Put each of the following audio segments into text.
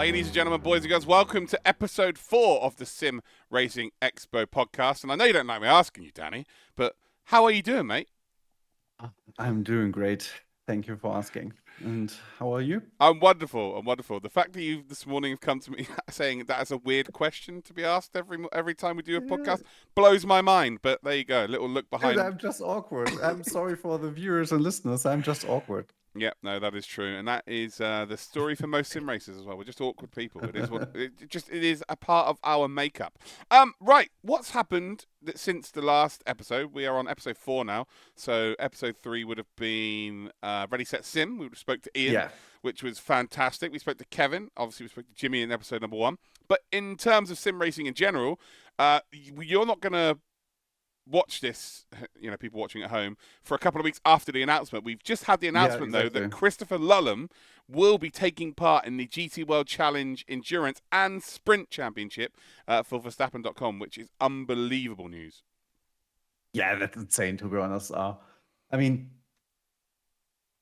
Ladies and gentlemen, boys and girls, welcome to episode 4 of the SimRacing Expo podcast. And I know you don't like me asking you, Danny, but how are you doing, mate? I'm doing great. Thank you for asking. And how are you? I'm wonderful. I'm wonderful. The fact that you this morning have come to me saying that is a weird question to be asked every time we do a podcast blows my mind. But there you go, a little look behind. Dude, I'm just awkward. I'm sorry for the viewers and listeners. I'm just awkward. Yeah, no, that is true, and that is the story for most sim racers as well. We're just awkward people. It is it is a part of our makeup. Right, what's happened since the last episode? We are on episode 4 now, so episode 3 would have been Ready Set Sim. We spoke to Ian, which was fantastic. We spoke to Kevin. Obviously, we spoke to Jimmy in episode number 1. But in terms of sim racing in general, you're not going to watch this, people watching at home, for a couple of weeks after the announcement. We've just had the announcement, though, that Christopher Lullum will be taking part in the GT World Challenge Endurance and Sprint Championship for Verstappen.com, which is unbelievable news. Yeah, that's insane, to be honest. I mean,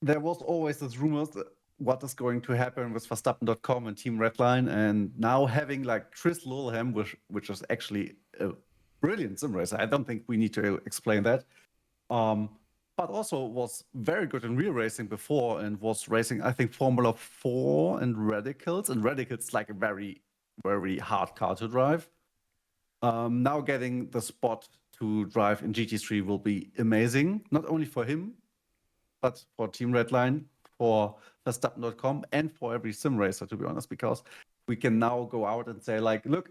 there was always this rumors that what is going to happen with Verstappen.com and Team Redline, and now having like Chris Lullum, which is actually a brilliant sim racer. I don't think we need to explain that. But also was very good in real racing before and was racing, I think, Formula 4 and Radicals. And Radicals like a very, very hard car to drive. Now getting the spot to drive in GT3 will be amazing, not only for him, but for Team Redline, for Verstappen.com, and for every sim racer, to be honest, because we can now go out and say, like, look,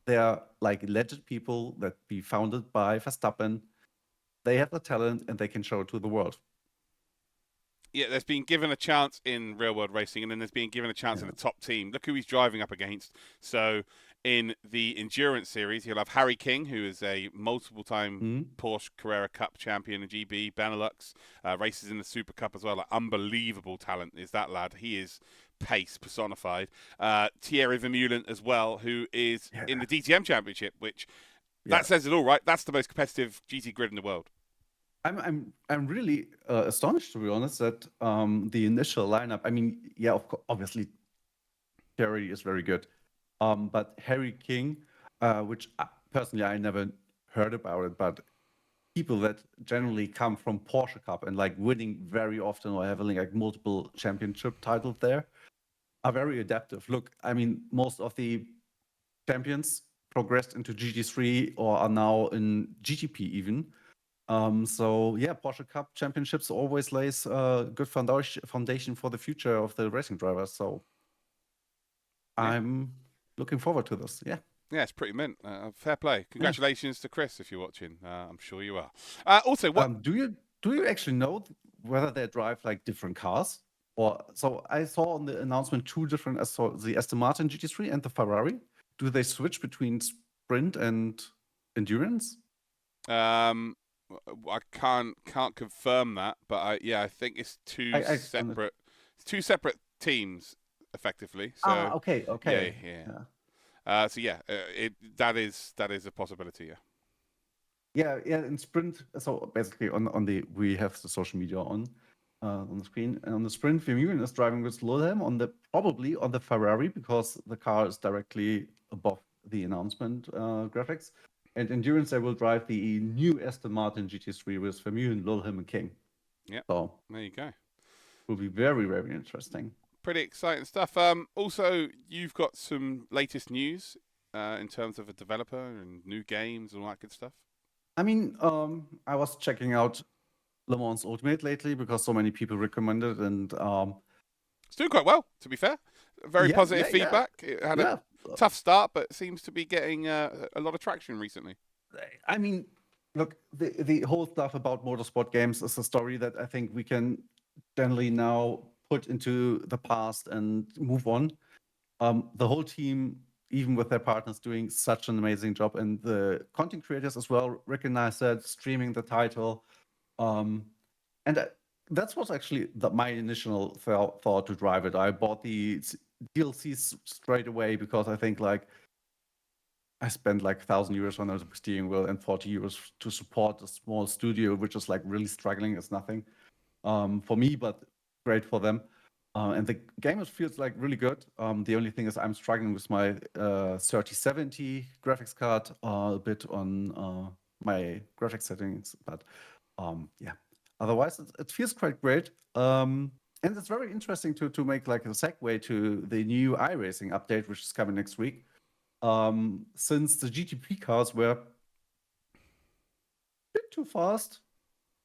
they are like legend people that be founded by Verstappen. They have the talent and they can show it to the world. Yeah, there's been given a chance in real world racing, and then there's been given a chance in the top team. Look who he's driving up against. So in the endurance series, he'll have Harry King, who is a multiple-time Porsche Carrera Cup champion in GB, Benelux, races in the Super Cup as well. Like, unbelievable talent is that lad. He is pace personified. Thierry Vermeulen as well, who is in the DTM Championship, which that says it all, right? That's the most competitive GT grid in the world. I'm really astonished, to be honest, that the initial lineup. I mean, obviously, Thierry is very good, but Harry King, which personally I never heard about it, but people that generally come from Porsche Cup and like winning very often or having like multiple championship titles there are very adaptive. Look, I mean, most of the champions progressed into GT3 or are now in GTP even. Porsche Cup championships always lays a good foundation for the future of the racing drivers. So I'm looking forward to this. Yeah, it's pretty mint. Fair play. Congratulations to Chris if you're watching. I'm sure you are. Also, what do you actually know whether they drive like different cars? Or so I saw on the announcement 2 different. I saw the Aston Martin GT3 and the Ferrari. Do they switch between sprint and endurance? I can't confirm that, but I think it's two separate teams effectively. So okay. That is a possibility. Yeah, in sprint. So basically, we have the social media on the screen, and on the sprint, Vermeulen is driving with Lullum probably on the Ferrari because the car is directly above the announcement graphics. And endurance, they will drive the new Aston Martin GT3 with Vermeulen, Lullum, and King. Yeah. So there you go. Will be very, very interesting. Pretty exciting stuff. Also, you've got some latest news in terms of a developer and new games and all that good stuff. I mean, I was checking out Le Mans Ultimate lately because so many people recommended, and it's doing quite well, to be fair. Very positive feedback. It had a tough start, but seems to be getting a lot of traction recently. I mean, look, the whole stuff about motorsport games is a story that I think we can generally now put into the past and move on. The whole team, even with their partners, doing such an amazing job, and the content creators as well recognize that, streaming the title. And that was actually my initial thought to drive it. I bought the DLCs straight away because I think like I spent like 1,000 euros on a steering wheel and 40 euros to support a small studio, which is like really struggling. It's nothing for me, but great for them. And the game feels like really good. The only thing is I'm struggling with my 3070 graphics card a bit on my graphics settings, but yeah. Otherwise, it feels quite great. And it's very interesting to make like a segue to the new iRacing update, which is coming next week. Since the GTP cars were a bit too fast.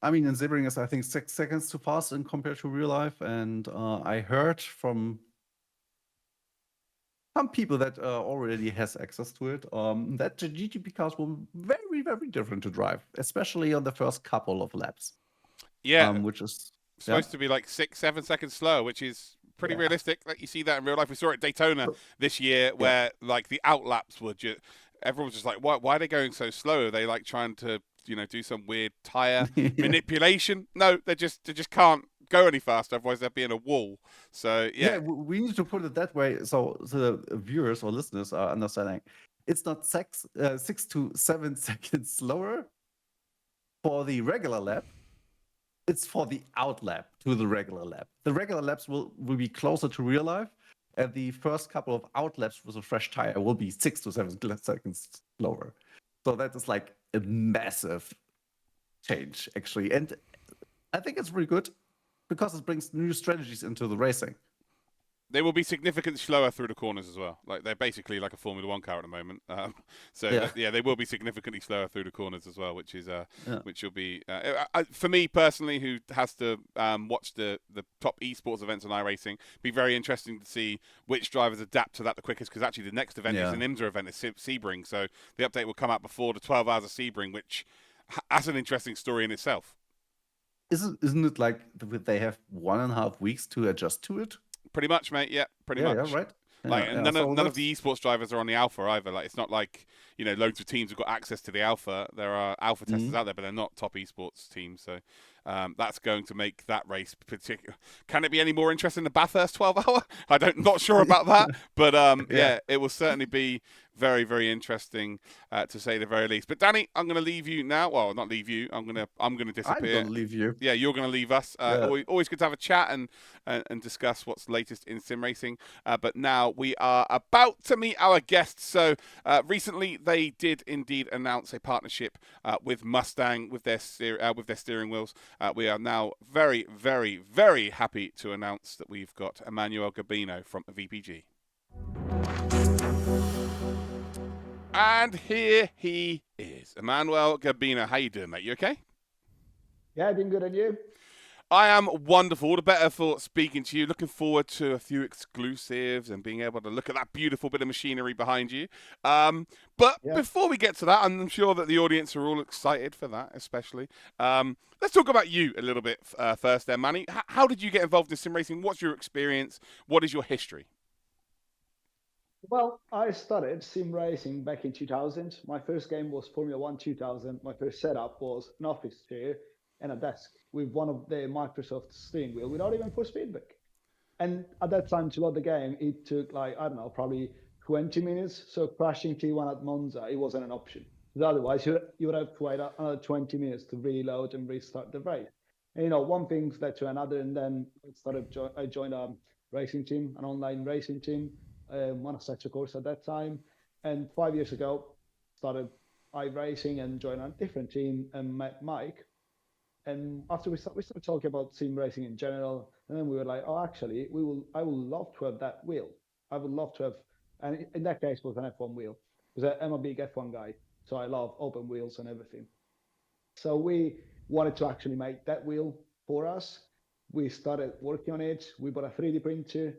I mean, in Sebring is I think 6 seconds too fast in compared to real life, and I heard from some people that already has access to it that the GTP cars were very, very different to drive, especially on the first couple of laps. Yeah, Which is supposed to be like 6, 7 seconds slower, which is pretty yeah, realistic. Like you see that in real life. We saw it at Daytona this year, yeah. where like the outlaps were just everyone was just like, why are they going so slow? Are they like trying to do some weird tire Yeah. manipulation? No, they just can't go any faster. Otherwise, they'd be in a wall. So Yeah, yeah, we need to put it that way so the viewers or listeners are understanding. It's not 6 to 7 seconds slower for the regular lap. It's for the out lap to the regular lap. The regular laps will be closer to real life, and the first couple of out laps with a fresh tire will be 6 to 7 seconds slower. So that is like a massive change, actually. And I think it's really good because it brings new strategies into the racing. they will be significantly slower through the corners as well. Like they're basically like a Formula One car at the moment. They will be significantly slower through the corners as well, which is which will be for me personally, who has to watch the top esports events on iRacing. Be very interesting to see which drivers adapt to that the quickest. Because actually, the next event is an IMSA event, it's Sebring, so the update will come out before the 12 hours of Sebring, which has an interesting story in itself. Isn't it like they have 1.5 weeks to adjust to it? Pretty much, mate. Yeah, pretty much. Yeah, right. Like, and none of the esports drivers are on the alpha either. Like, it's not like loads of teams have got access to the alpha. There are alpha testers out there, but they're not top esports teams. So that's going to make that race particular. Can it be any more interesting than Bathurst 12 hour? Not sure about that, but yeah, it will certainly be very, very interesting to say the very least. But Danny, I'm going to leave you now. Well, not leave you. I'm going to disappear. I'm going to leave you. Yeah, you're going to leave us. Always good to have a chat and discuss what's latest in sim racing. But now we are about to meet our guests. So recently they did indeed announce a partnership with Mustang with their steering wheels. We are now very, very, very happy to announce that we've got Emanuele Gabino from VPG. And here he is. Emanuele Gabino. How you doing, mate? You okay? Yeah, doing good, and you? I am wonderful. All the better for speaking to you. Looking forward to a few exclusives and being able to look at that beautiful bit of machinery behind you. But before we get to that, I'm sure that the audience are all excited for that, especially. Let's talk about you a little bit first there, Manny. How did you get involved in sim racing? What's your experience? What is your history? Well, I started sim racing back in 2000. My first game was Formula 1 2000. My first setup was an office chair and a desk with one of the Microsoft steering wheel without even full feedback. And at that time, to load the game, it took like, I don't know, probably 20 minutes. So crashing T1 at Monza, it wasn't an option. Because otherwise, you would have to wait another 20 minutes to reload and restart the race. And, one thing led to another. And then I joined a racing team, an online racing team. Won a sector course at that time, and 5 years ago started iRacing and joined a different team and met Mike. And after we started talking about sim racing in general, and then we were like, oh, actually, I would love to have that wheel. I would love to have, and in that case, it was an F1 wheel because I'm a big F1 guy, so I love open wheels and everything. So we wanted to actually make that wheel for us. We started working on it. We bought a 3D printer,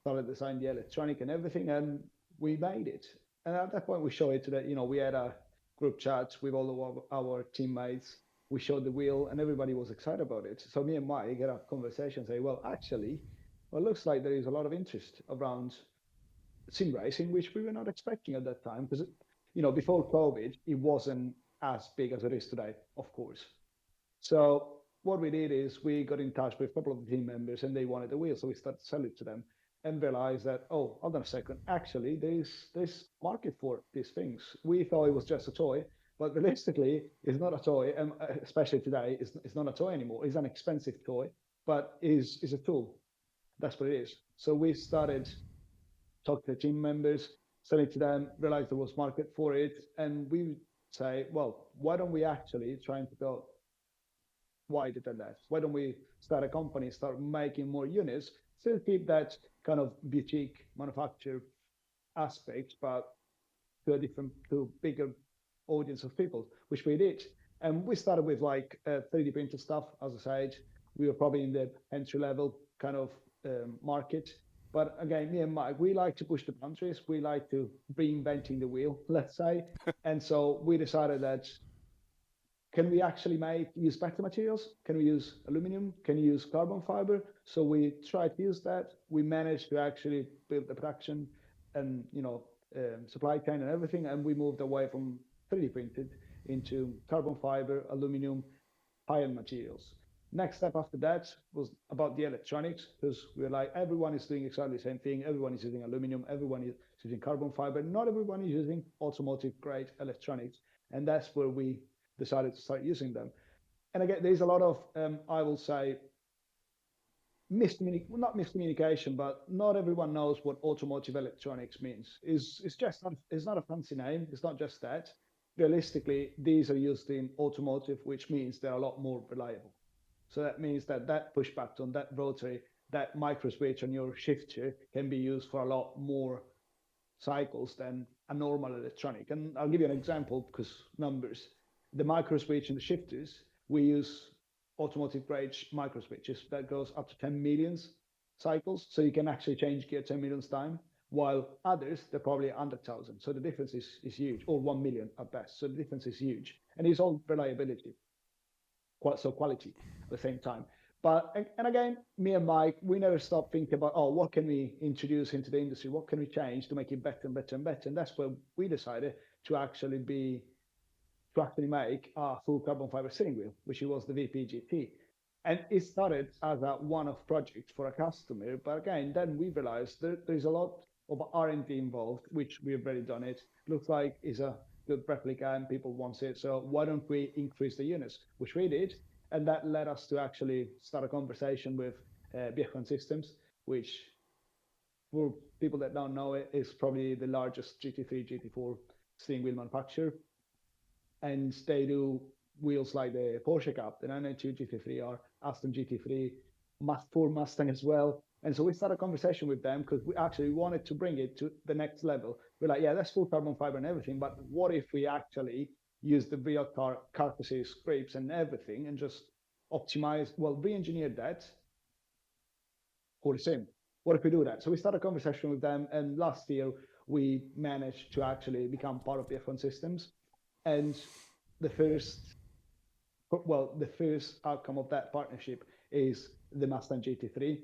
started designing the electronic and everything, and we made it. And at that point, we showed it to we had a group chat with all of our teammates. We showed the wheel, and everybody was excited about it. So me and Mike had a conversation, say, well, actually, it looks like there is a lot of interest around sim racing, which we were not expecting at that time, because before COVID, it wasn't as big as it is today, of course. So what we did is we got in touch with a couple of the team members, and they wanted the wheel, so we started selling it to them. And realized that, oh, hold on a second, actually, there's market for these things. We thought it was just a toy, but realistically, it's not a toy, and especially today, it's not a toy anymore. It's an expensive toy, but is a tool. That's what it is. So we started talking to team members, selling to them, realized there was market for it, and we say, well, why don't we actually try to go wider than that? Why don't we start a company, start making more units, still keep that kind of boutique manufacturer aspect, but to bigger audience of people, which we did. And we started with like 3D printed stuff. As I said, we were probably in the entry level kind of market. But again, me and Mike, we like to push the boundaries. We like to reinventing the wheel, let's say. And so we decided that can we actually use better materials? Can we use aluminum? Can you use carbon fiber? So we tried to use that. We managed to actually build the production and supply chain and everything, and we moved away from 3D printed into carbon fiber, aluminum, high-end materials. Next step after that was about the electronics, because we were like, everyone is doing exactly the same thing. Everyone is using aluminum. Everyone is using carbon fiber. Not everyone is using automotive-grade electronics, and that's where we decided to start using them. And again, there's a lot of, I will say, not miscommunication, but not everyone knows what automotive electronics means. It's not a fancy name. It's not just that. Realistically, these are used in automotive, which means they're a lot more reliable. So that means that push button, that rotary, that micro switch on your shifter can be used for a lot more cycles than a normal electronic. And I'll give you an example because numbers. The micro switch in the shifters, we use automotive grade micro switches that goes up to 10 millions cycles. So you can actually change gear 10 million times, while others, they're probably 100,000. So the difference is huge, or 1 million at best. So the difference is huge. And it's all reliability, so quality at the same time. But, and again, me and Mike, we never stop thinking about, oh, what can we introduce into the industry? What can we change to make it better and better and better? And that's where we decided to actually make a full carbon fiber steering wheel, which was the VPG GT. And it started as a one-off project for a customer. But again, then we realized there's a lot of R&D involved, which we've already done it. Looks like is a good replica and people want it. So why don't we increase the units, which we did. And that led us to actually start a conversation with Björkman Systems, which for people that don't know it is probably the largest GT3, GT4 steering wheel manufacturer. And they do wheels like the Porsche Cup, the 992 GT3R, Aston GT3, Ford Mustang as well. And so we started a conversation with them because we actually wanted to bring it to the next level. We're like, yeah, that's full carbon fiber and everything, but what if we actually use the real carcasses, scrapes and everything and just optimize, re-engineer that for the sim? What if we do that? So we started a conversation with them, and last year we managed to actually become part of the F1 Systems. And the first outcome of that partnership is the Mustang GT3.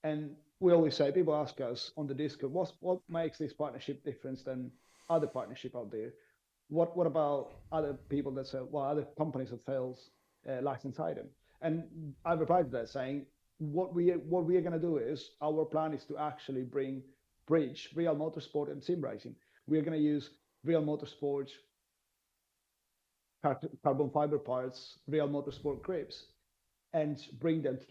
And we always say, people ask us on the Discord, what makes this partnership different than other partnership out there? What about other people that sell, other companies that sells licensed item? And I replied to that saying, what we are going to do is, our plan is to actually bridge real motorsport and sim racing. We're going to use real motorsports carbon fiber parts, real motorsport grips, and bring them to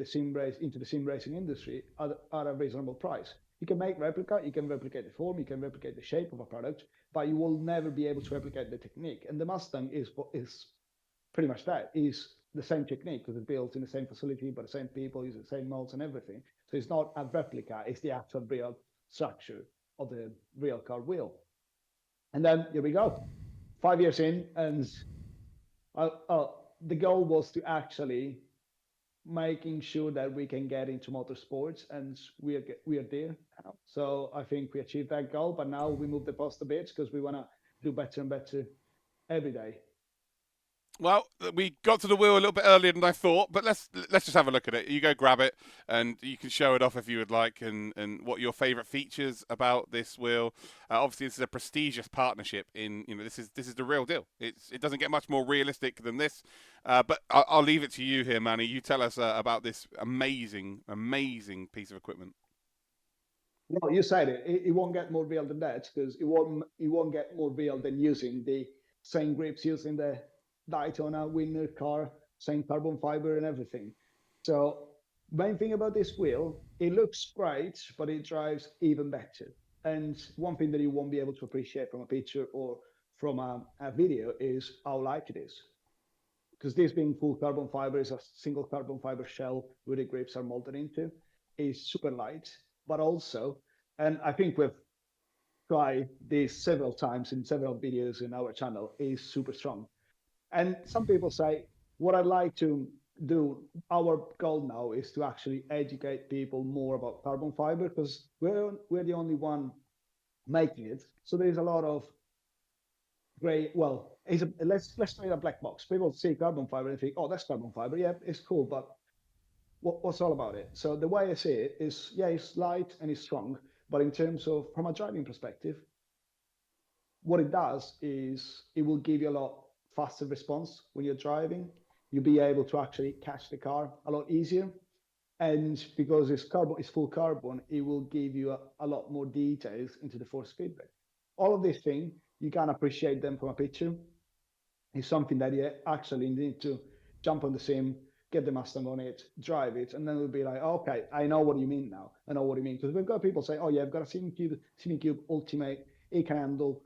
into the sim racing industry at a reasonable price. You can make replica, you can replicate the form, you can replicate the shape of a product, but you will never be able to replicate the technique. And the Mustang is pretty much that, is the same technique, because it's built in the same facility by the same people, using the same molds and everything. So it's not a replica, it's the actual real structure of the real car wheel. And then here we go, 5 years in, and the goal was to actually making sure that we can get into motorsports, and we are there now. So I think we achieved that goal, but now we move the post a bit because we want to do better and better every day. Well, we got to the wheel a little bit earlier than I thought, but let's just have a look at it. You go grab it, and you can show it off if you would like, and what your favourite features about this wheel. Obviously, this is a prestigious partnership. This is the real deal. It doesn't get much more realistic than this. But I'll leave it to you here, Manny. You tell us about this amazing piece of equipment. Well, you said it. It won't get more real than that, because it won't get more real than using the same grips using the Daytona winner car, same carbon fiber and everything. So main thing about this wheel it looks great, but it drives even better. And one thing that you won't be able to appreciate from a picture or from a video is how light it is. Because this being full carbon fiber is a single carbon fiber shell where the grips are molded into, is super light, but also, and I think we've tried this several times in several videos in our channel, is super strong. And some people say, what I'd like to do, our goal now is to actually educate people more about carbon fiber because we're the only one making it. So there's a lot of gray. Well, let's try a black box. People see carbon fiber and think, oh, that's carbon fiber. Yeah, it's cool, but what's all about it? So the way I see it is, yeah, it's light and it's strong, but in terms of from a driving perspective, what it does is it will give you a lot faster response when you're driving. You'll be able to actually catch the car a lot easier. And because it's full carbon, it will give you a lot more details into the force feedback. All of these things, you can appreciate them from a picture. It's something that you actually need to jump on the sim, get the Mustang on it, drive it, and then it'll be like, okay, I know what you mean now. I know what you mean. Because we've got people say, oh yeah, I've got a SimCube Ultimate. It can handle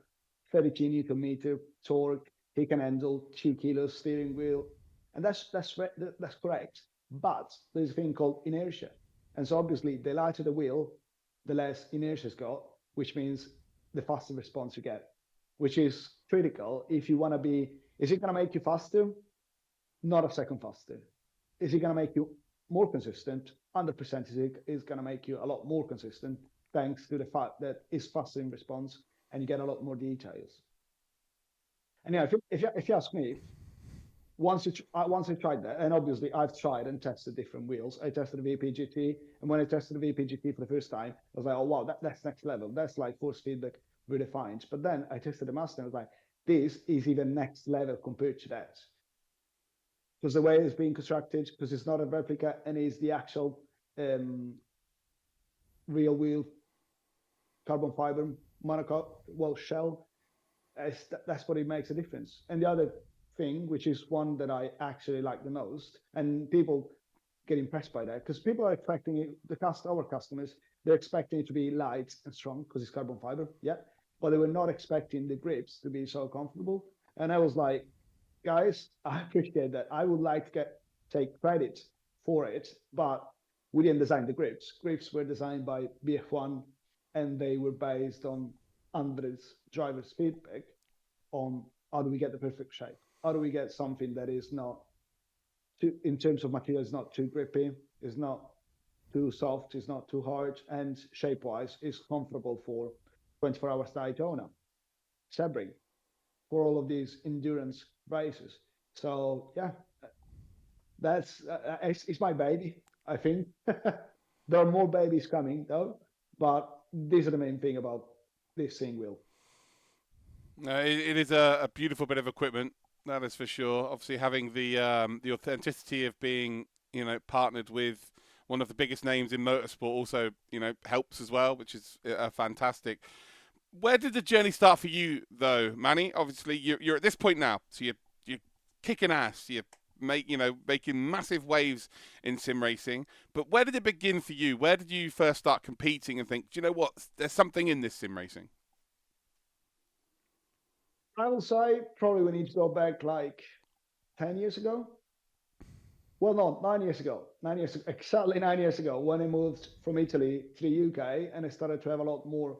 32 Newton meter torque. He can handle 2 kilos steering wheel. And that's correct. But there's a thing called inertia. And so obviously the lighter the wheel, the less inertia's got, which means the faster response you get, which is critical if you want to be, is it going to make you faster? Not a second faster. Is it going to make you more consistent? 100% is going to make you a lot more consistent thanks to the fact that it's faster in response and you get a lot more details. And yeah, if you ask me, once I tried that, and obviously I've tried and tested different wheels. I tested the VPG Sim, and when I tested the VPG Sim for the first time, I was like, oh wow, that's next level. That's like force feedback redefined. But then I tested the Mustang, and I was like, this is even next level compared to that. Because the way it's being constructed, because it's not a replica and it's the actual real wheel carbon fiber monocoque shell. That's what it makes a difference. And the other thing, which is one that I actually like the most, and people get impressed by that, because people are expecting it, our customers, they're expecting it to be light and strong because it's carbon fiber, yeah, but they were not expecting the grips to be so comfortable. And I was like, guys, I appreciate that. I would like to take credit for it, but we didn't design the grips. Grips were designed by BF1, and they were based on Andres driver's feedback on how do we get the perfect shape? How do we get something that is not too, in terms of material, is not too grippy, is not too soft, is not too hard, and shape-wise is comfortable for 24 hours Daytona, Sebring, for all of these endurance races. So yeah, that's it's my baby. I think there are more babies coming though, but these are the main thing about this thing wheel. It is a beautiful bit of equipment, that is for sure. Obviously, having the authenticity of being, partnered with one of the biggest names in motorsport also, helps as well, which is fantastic. Where did the journey start for you, though, Manny? Obviously, you're at this point now, so you're kicking ass. You're making massive waves in sim racing. But where did it begin for you? Where did you first start competing and think, do you know what? There's something in this sim racing. I will say probably we need to go back like 10 years ago. Well, no, 9 years ago. 9 years, exactly 9 years ago, when I moved from Italy to the UK and I started to have a lot more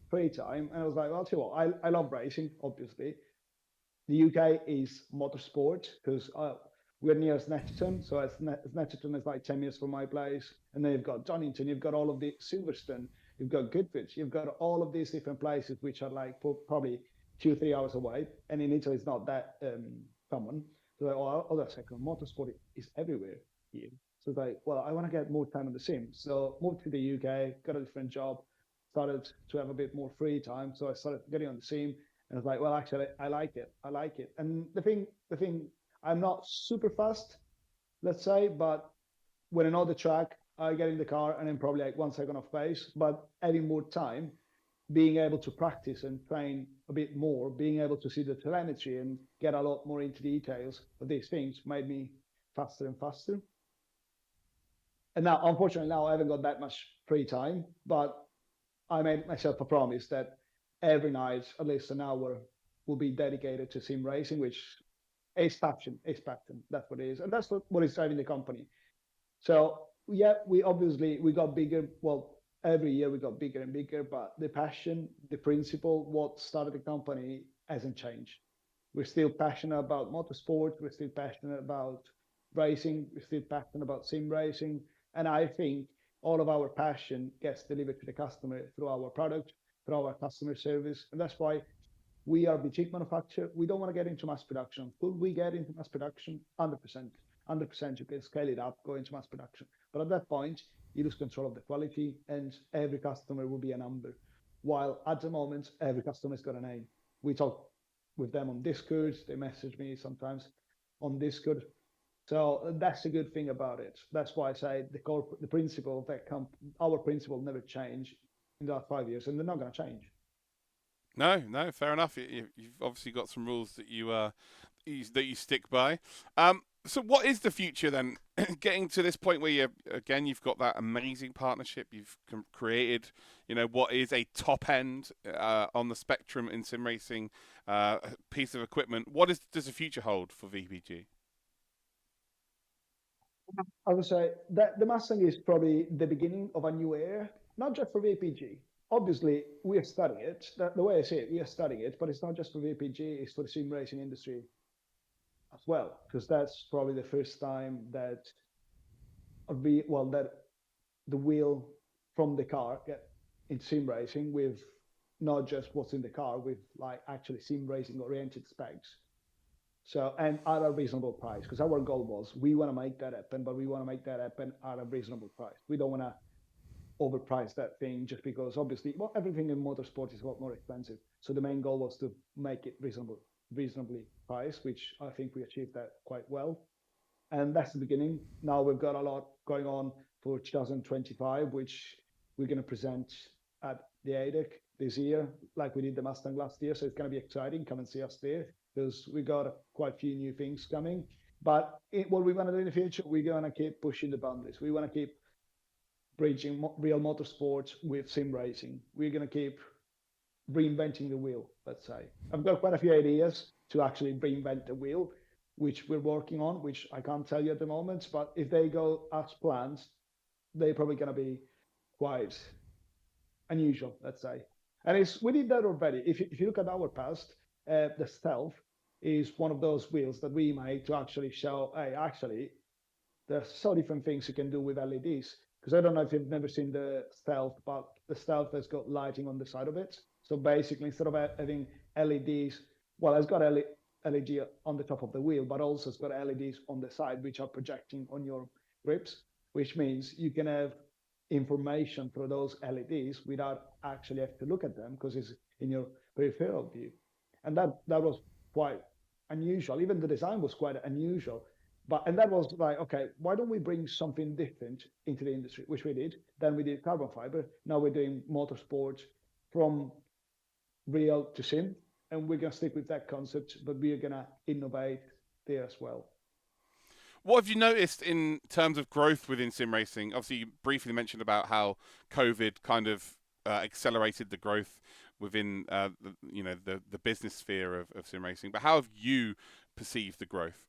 free time. And I was like, well, too, I love racing, obviously. The UK is motorsport because we're near Snetterton. So Snetterton is like 10 minutes from my place. And then you've got Donington, you've got all of the Silverstone, you've got Goodwood, you've got all of these different places which are like probably 2-3 hours away. And in Italy, it's not that common. So like, oh, that's like motorsport is everywhere here. So it's like, well, I want to get more time on the sim. So moved to the UK, got a different job, started to have a bit more free time. So I started getting on the sim. And it's like, well, actually, I like it. I like it. And the thing, I'm not super fast, let's say, but when I know the track, I get in the car and then probably like 1 second off pace. But having more time, being able to practice and train a bit more, being able to see the telemetry and get a lot more into details of these things made me faster and faster. And now, unfortunately, now I haven't got that much free time, but I made myself a promise that every night, at least an hour, will be dedicated to sim racing, which is passion, is passion. That's what it is. And that's what is driving the company. So yeah, we got bigger. Well, every year we got bigger and bigger, but the passion, the principle, what started the company hasn't changed. We're still passionate about motorsport. We're still passionate about racing. We're still passionate about sim racing. And I think all of our passion gets delivered to the customer through our product, through our customer service. And that's why we are a boutique manufacturer. We don't want to get into mass production. Could we get into mass production? 100%. 100% you can scale it up, go into mass production. But at that point, you lose control of the quality and every customer will be a number. While at the moment, every customer's got a name. We talk with them on Discord. They message me sometimes on Discord. So that's a good thing about it. That's why I say the principle that our principle never changed in the last 5 years, and they're not going to change. No, fair enough. You've obviously got some rules that you stick by. So what is the future then? Getting to this point where you've got that amazing partnership, you've created, what is a top end on the spectrum in sim racing piece of equipment. What does the future hold for VPG? I would say that the Mustang is probably the beginning of a new era, not just for VPG. Obviously, we are studying it. The way I see it, we are studying it, but it's not just for VPG, it's for the sim racing industry as well, because that's probably the first time that that the wheel from the car get in sim racing with not just what's in the car, with like actually sim racing oriented specs. So, and at a reasonable price, because our goal was we want to make that happen, but we want to make that happen at a reasonable price. We don't want to overprice that thing just because obviously, well, everything in motorsport is a lot more expensive. So the main goal was to make it reasonably priced, which I think we achieved that quite well. And that's the beginning. Now we've got a lot going on for 2025, which we're going to present at the ADEC this year, like we did the Mustang last year. So it's going to be exciting. Come and see us there, because we got quite a few new things coming. But what we want to do in the future, we're going to keep pushing the boundaries. We want to keep bridging real motorsports with sim racing. We're going to keep reinventing the wheel, let's say. I've got quite a few ideas to actually reinvent the wheel, which we're working on, which I can't tell you at the moment. But if they go as planned, they're probably going to be quite unusual, let's say. And we did that already. If you look at our past, the Stealth is one of those wheels that we made to actually show, hey, actually, there's so different things you can do with LEDs. Because I don't know if you've never seen the Stealth, but the Stealth has got lighting on the side of it. So basically, instead of having LEDs, well, it's got LED on the top of the wheel, but also it's got LEDs on the side, which are projecting on your grips, which means you can have information through those LEDs without actually have to look at them because it's in your peripheral view. And that was quite unusual. Even the design was quite unusual. And that was like, okay, why don't we bring something different into the industry, which we did. Then we did carbon fiber. Now we're doing motorsports from real to sim. And we're going to stick with that concept, but we're going to innovate there as well. What have you noticed in terms of growth within sim racing? Obviously, you briefly mentioned about how COVID kind of accelerated the growth within the business sphere of sim racing. But how have you perceived the growth?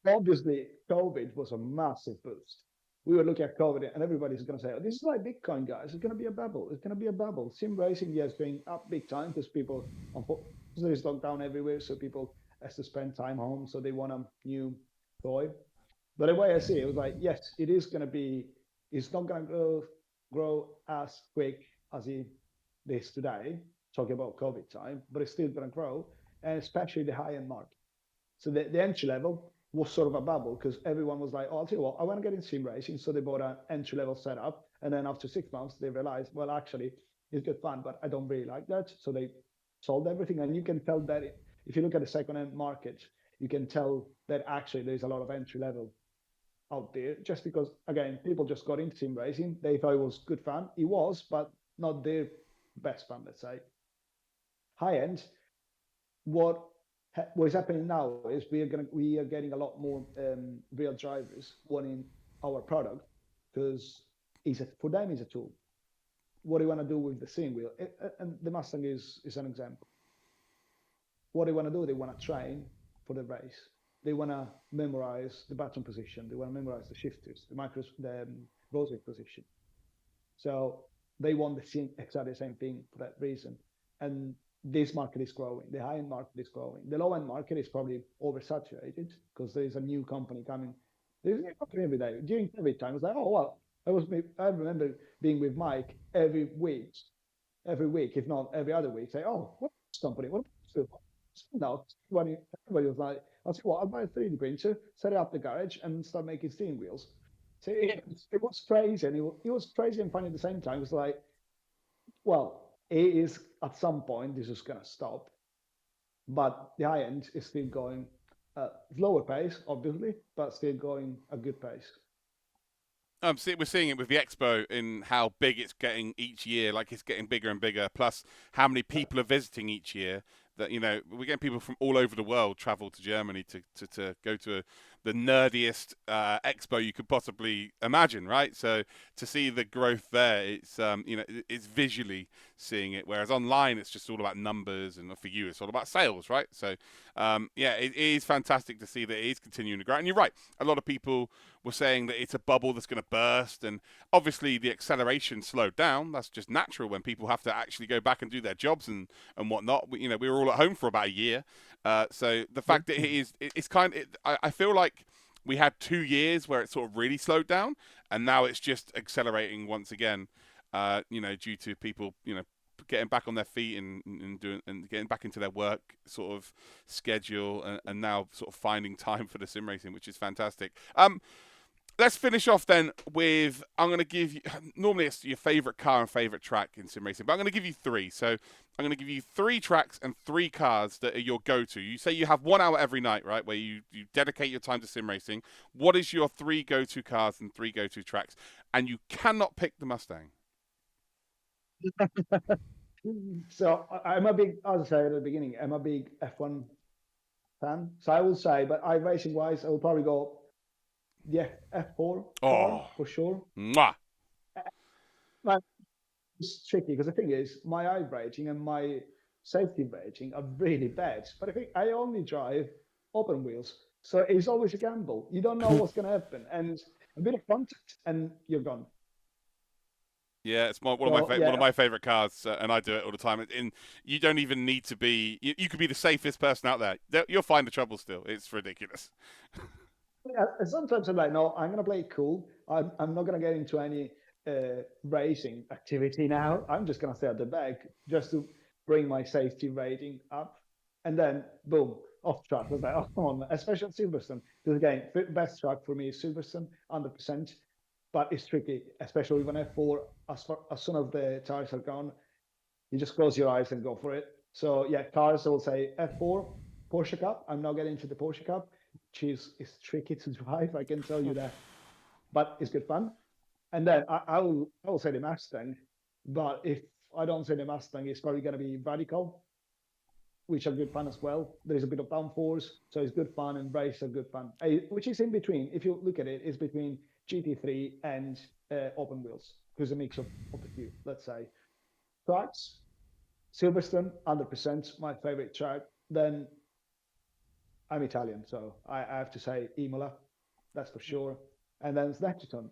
Obviously, COVID was a massive boost. We were looking at COVID, and everybody's going to say, oh, this is like Bitcoin, guys. It's going to be a bubble. It's going to be a bubble. Sim racing, yes, going up big time because people, there's lockdown everywhere, so people has to spend time home, so they want a new toy. But the way I see it, was like, yes, it is going to be, it's not going to grow as quick as it is today, talking about COVID time, but it's still going to grow, and especially the high-end market. So the entry level was sort of a bubble because everyone was like, oh, I'll tell you what, I want to get in sim racing. So they bought an entry level setup. And then after 6 months, they realized, well, actually, it's good fun, but I don't really like that. So they sold everything. And you can tell that if you look at the second-hand market, you can tell that actually there's a lot of entry level out there just because, again, people just got into sim racing. They thought it was good fun. It was, but not their best fun, let's say. High end, what is happening now is we are getting a lot more real drivers wanting our product because for them is a tool. What do you want to do with the sim wheel? And the Mustang is an example. What they want to do, they want to train for the race. They want to memorize the button position. They want to memorize the shifters, the rotary position. So they want exactly the same thing for that reason. And this market is growing. The high-end market is growing. The low-end market is probably oversaturated because there is a new company coming. There's a new company every day. During COVID time, I was like, oh, well, I remember being with Mike every week, if not every other week, say, oh, what's this company? What no, everybody was like, I'll tell you what, I'll buy a 3D printer, set it up the garage, and start making steering wheels. So it was crazy, and it was crazy and funny at the same time. It was like, well, it is at some point this is gonna stop, but the high end is still going lower pace, obviously, but still going a good pace. We're seeing it with the Expo in how big it's getting each year. Like it's getting bigger and bigger. Plus, how many people are visiting each year. That we're getting people from all over the world travel to Germany to go to the nerdiest expo you could possibly imagine, right? So to see the growth there, it's it's visually seeing it. Whereas online, it's just all about numbers, and for you, it's all about sales, right? So it is fantastic to see that it is continuing to grow. And you're right, a lot of people were saying that it's a bubble that's going to burst, and obviously the acceleration slowed down. That's just natural when people have to actually go back and do their jobs and whatnot. We were all at home for about a year, so the fact that it's kind of, I feel like we had 2 years where it sort of really slowed down, and now it's just accelerating once again. Due to people getting back on their feet and doing and getting back into their work sort of schedule, and now sort of finding time for the sim racing, which is fantastic. Let's finish off then with, I'm going to give you, normally it's your favorite car and favorite track in sim racing, but I'm going to give you 3. So I'm going to give you 3 tracks and 3 cars that are your go-to. You say you have 1 hour every night, right, where you dedicate your time to sim racing. What is your 3 go-to cars and 3 go-to tracks? And you cannot pick the Mustang. So I'm a big, as I said at the beginning, I'm a big F1 fan. So I will say, but racing-wise, I will probably go F4 car for sure. Mwah. It's tricky because the thing is, my eye rating and my safety rating are really bad. But I think I only drive open wheels, so it's always a gamble. You don't know what's going to happen, and a bit of contact, and you're gone. Yeah, it's one of my favorite cars, and I do it all the time. And you don't even need to be. You could be the safest person out there. You'll find the trouble still. It's ridiculous. Yeah, sometimes I'm like, no, I'm gonna play it cool. I'm not gonna get into any racing activity now. I'm just gonna stay at the back just to bring my safety rating up, and then boom, off track. I was like, oh come on, especially at Silverstone. Because again, best track for me is Silverstone, 100%. But it's tricky, especially when F4. As soon as the tires are gone, you just close your eyes and go for it. So yeah, cars, I will say F4, Porsche Cup. I'm now getting into the Porsche Cup, which is tricky to drive, I can tell you that. But it's good fun. And then I will say the Mustang. But if I don't say the Mustang, it's probably going to be Radical, which are good fun as well. There's a bit of downforce, so it's good fun, and race are good fun. Which is in between. If you look at it, it's between GT3 and open wheels. Because a mix of the two, let's say. Tracks, Silverstone, 100%, my favorite track. Then I'm Italian, so I have to say Imola, that's for sure. And then Snetterton.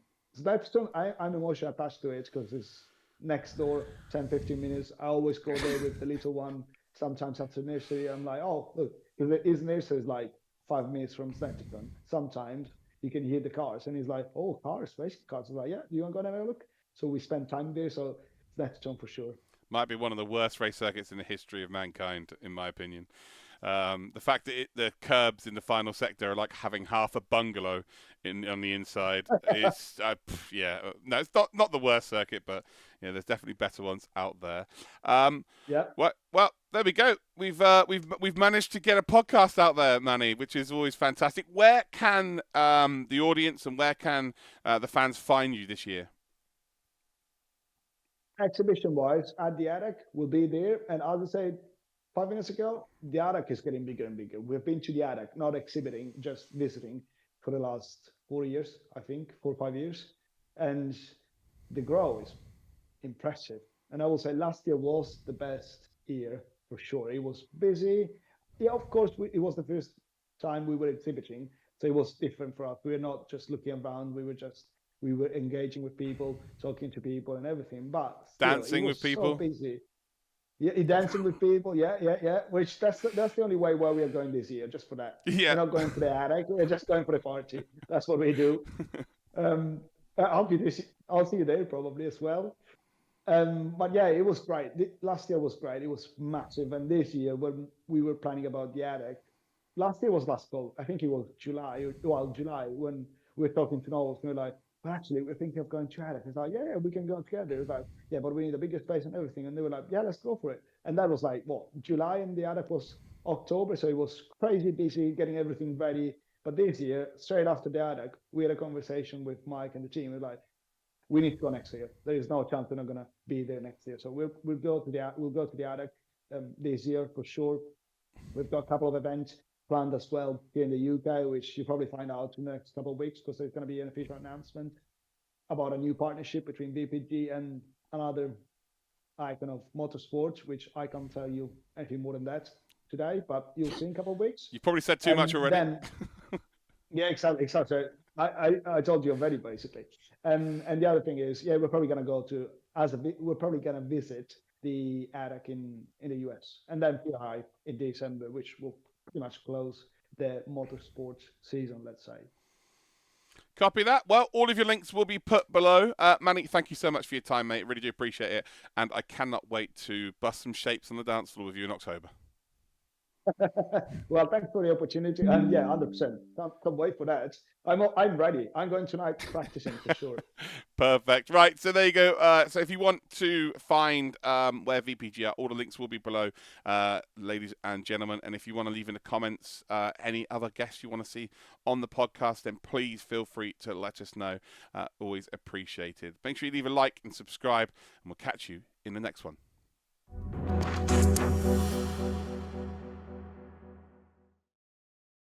I'm emotionally attached to it because it's next door, 10, 15 minutes. I always go there with the little one. Sometimes after nursery, I'm like, oh, look, because his nursery is like 5 minutes from Snetterton. Sometimes you can hear the cars, and he's like, oh, cars, racing cars. I'm like, yeah, do you want to go and have a look? So we spend time there, so Snetterton for sure. Might be one of the worst race circuits in the history of mankind, in my opinion. The fact that the curbs in the final sector are like having half a bungalow on the inside is, no, it's not the worst circuit, but there's definitely better ones out there. Well, there we go. We've managed to get a podcast out there, Manny, which is always fantastic. Where can the audience and where can the fans find you this year? Exhibition-wise, at the Attic, we'll be there. And as I said 5 minutes ago, the Attic is getting bigger and bigger. We've been to the Attic, not exhibiting, just visiting. for the last 4 years, I think, 4 or 5 years. And the growth is impressive. And I will say last year was the best year for sure. It was busy. Yeah, of course, it was the first time we were exhibiting. So it was different for us. We were not just looking around. We were engaging with people, talking to people and everything. But still, Dancing it was with people. so busy. Yeah, dancing with people. Yeah. Which that's the only way where we are going this year, just for that. Yeah. We're not going for the attic. We're just going for the party. That's what we do. I'll see you there probably as well. But yeah, it was great. Last year was great. It was massive. And this year, when we were planning about the attic, last year was last fall. I think it was July. Well, July when we were talking to Noel, we were like, well, actually, we're thinking of going to attic. It's like, yeah, we can go together. It's like, yeah, but we need a bigger space and everything. And they were like, yeah, let's go for it. And that was like, what, July, and the attic was October. So it was crazy busy getting everything ready. But this year, straight after the attic, we had a conversation with Mike and the team. We're like, we need to go next year. There is no chance we're not gonna be there next year. So we'll go to the attic this year for sure. We've got a couple of events planned as well here in the UK, which you'll probably find out in the next couple of weeks because there's going to be an official announcement about a new partnership between VPG and another icon of motorsports, which I can't tell you anything more than that today, but you'll see in a couple of weeks. You've probably said too much already. Then, yeah, exactly. I told you already, basically. And the other thing is, yeah, we're probably going to go to we're probably going to visit the attic in the US, and then PI in December, which will pretty much close the motorsports season, let's say. Copy that. Well, all of your links will be put below. Manny, thank you so much for your time, mate. Really do appreciate it, and I cannot wait to bust some shapes on the dance floor with you in October. Well, thanks for the opportunity, and yeah, 100%. Can't wait for that. I'm ready. I'm going tonight practicing for sure. Perfect. Right, so there you go. So if you want to find where VPG are, all the links will be below, ladies and gentlemen. And if you want to leave in the comments any other guests you want to see on the podcast, then please feel free to let us know. Always appreciated. Make sure you leave a like and subscribe, and we'll catch you in the next one.